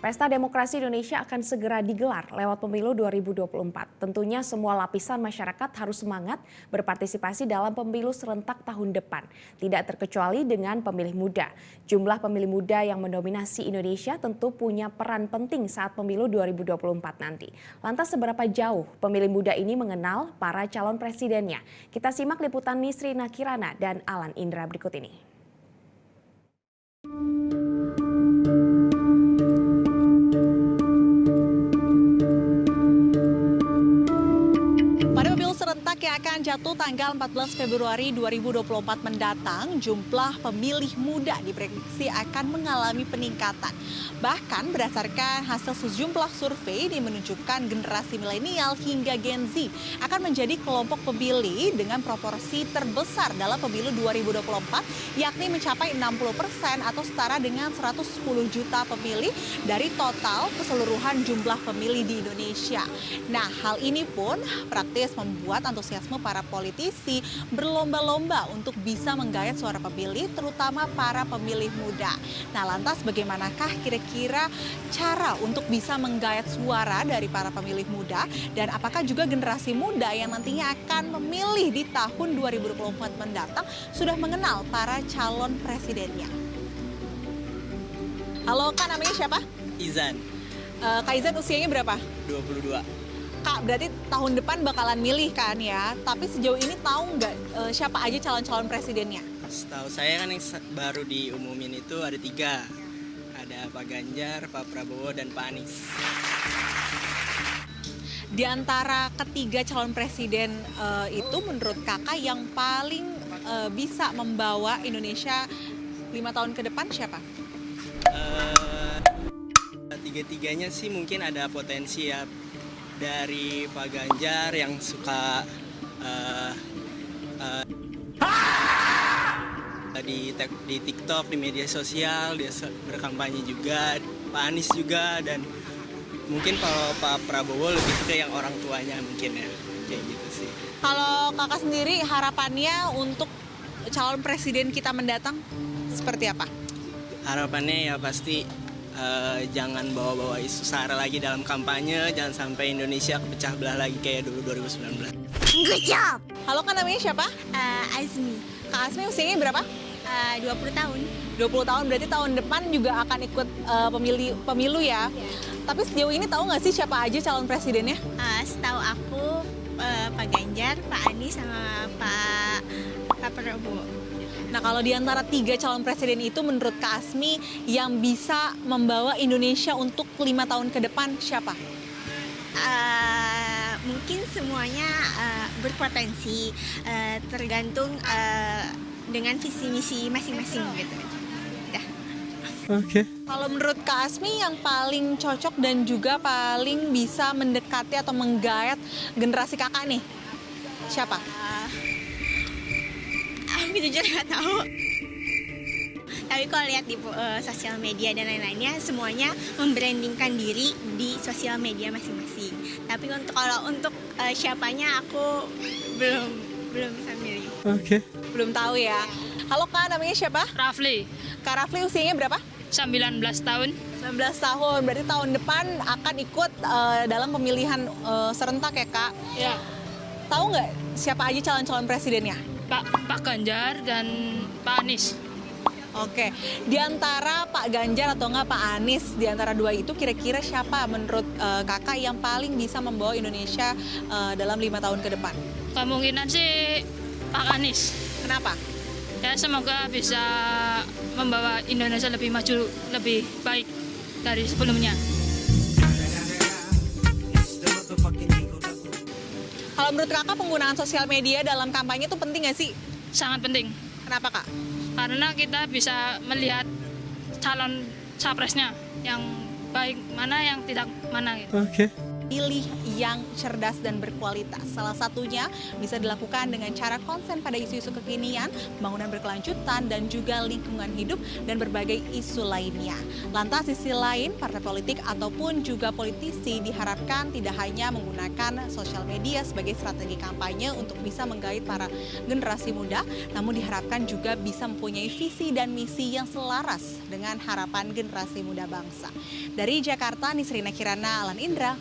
Pesta Demokrasi Indonesia akan segera digelar lewat pemilu 2024. Tentunya semua lapisan masyarakat harus semangat berpartisipasi dalam pemilu serentak tahun depan. Tidak terkecuali dengan pemilih muda. Jumlah pemilih muda yang mendominasi Indonesia tentu punya peran penting saat pemilu 2024 nanti. Lantas seberapa jauh pemilih muda ini mengenal para calon presidennya? Kita simak liputan Nisri Nakirana dan Alan Indra berikut ini. Serentak yang akan jatuh tanggal 14 Februari 2024 mendatang, jumlah pemilih muda diprediksi akan mengalami peningkatan. Bahkan berdasarkan hasil sejumlah survei yang menunjukkan generasi milenial hingga Gen Z akan menjadi kelompok pemilih dengan proporsi terbesar dalam pemilu 2024, yakni mencapai 60% atau setara dengan 110 juta pemilih dari total keseluruhan jumlah pemilih di Indonesia. Nah, hal ini pun praktis membuat antusiasme para politisi berlomba-lomba untuk bisa menggayat suara pemilih, terutama para pemilih muda. Nah, lantas bagaimanakah kira-kira cara untuk bisa menggayat suara dari para pemilih muda, dan apakah juga generasi muda yang nantinya akan memilih di tahun 2024 mendatang sudah mengenal para calon presidennya? Halo Kak, namanya siapa? Izan. Kak Izan usianya berapa? 22. Kak, berarti tahun depan bakalan milih kan ya, tapi sejauh ini tahu nggak siapa aja calon-calon presidennya? Setahu saya kan yang baru diumumin itu ada 3. Ada Pak Ganjar, Pak Prabowo, dan Pak Anies. Di antara ketiga calon presiden itu menurut kakak yang paling bisa membawa Indonesia 5 tahun ke depan siapa? Tiga-tiganya sih mungkin ada potensi ya. Dari Pak Ganjar yang suka di TikTok, di media sosial, dia berkampanye juga. Pak Anies juga, dan mungkin kalau Pak Prabowo lebih ke yang orang tuanya mungkin ya, kayak gitu sih. Kalau kakak sendiri harapannya untuk calon presiden kita mendatang seperti apa? Harapannya ya pasti jangan bawa-bawa isu SARA lagi dalam kampanye, jangan sampai Indonesia kepecah belah lagi kayak dulu 2019. Good job! Halo Kak, namanya siapa? Azmi. Kak Azmi usianya berapa? 20 tahun. 20 tahun, berarti tahun depan juga akan ikut pemilu ya? Tapi sejauh ini tahu nggak sih siapa aja calon presidennya? Setahu aku Pak Ganjar, Pak Anies, sama Pak Prabowo. Nah, kalau di antara 3 calon presiden itu menurut Kak Azmi yang bisa membawa Indonesia untuk 5 tahun ke depan siapa? Mungkin semuanya berpotensi, tergantung dengan visi misi masing-masing gitu. Oke. Kalau menurut Kak Azmi yang paling cocok dan juga paling bisa mendekati atau menggayat generasi kakak nih, siapa? Aku jujur nggak tahu. Tapi kalau lihat di sosial media dan lain-lainnya, semuanya membrandingkan diri di sosial media masing-masing. Tapi kalau untuk siapanya aku belum bisa milih. Oke. Belum tahu ya. Halo Kak, namanya siapa? Rafli, Kak Rafli usianya berapa? 19 tahun. 19 tahun, berarti tahun depan akan ikut dalam pemilihan serentak ya Kak? Ya, Tahu nggak siapa aja calon-calon presidennya? Pak Ganjar dan Pak Anies. Oke, di antara Pak Ganjar atau nggak Pak Anies, di antara 2 itu kira-kira siapa menurut kakak yang paling bisa membawa Indonesia dalam 5 tahun ke depan? Kemungkinan sih Pak Anies. Kenapa? Ya, semoga bisa membawa Indonesia lebih maju, lebih baik dari sebelumnya. Kalau menurut kakak penggunaan sosial media dalam kampanye itu penting nggak sih? Sangat penting, Kenapa Kak? karena kita bisa melihat calon capresnya yang baik mana, yang tidak mana gitu. Oke. pilih yang cerdas dan berkualitas. Salah satunya bisa dilakukan dengan cara konsen pada isu-isu kekinian, pembangunan berkelanjutan, dan juga lingkungan hidup, dan berbagai isu lainnya. Lantas sisi lain, partai politik ataupun juga politisi diharapkan tidak hanya menggunakan sosial media sebagai strategi kampanye untuk bisa menggait para generasi muda, namun diharapkan juga bisa mempunyai visi dan misi yang selaras dengan harapan generasi muda bangsa. Dari Jakarta, Nisrina Kirana, Alan Indra,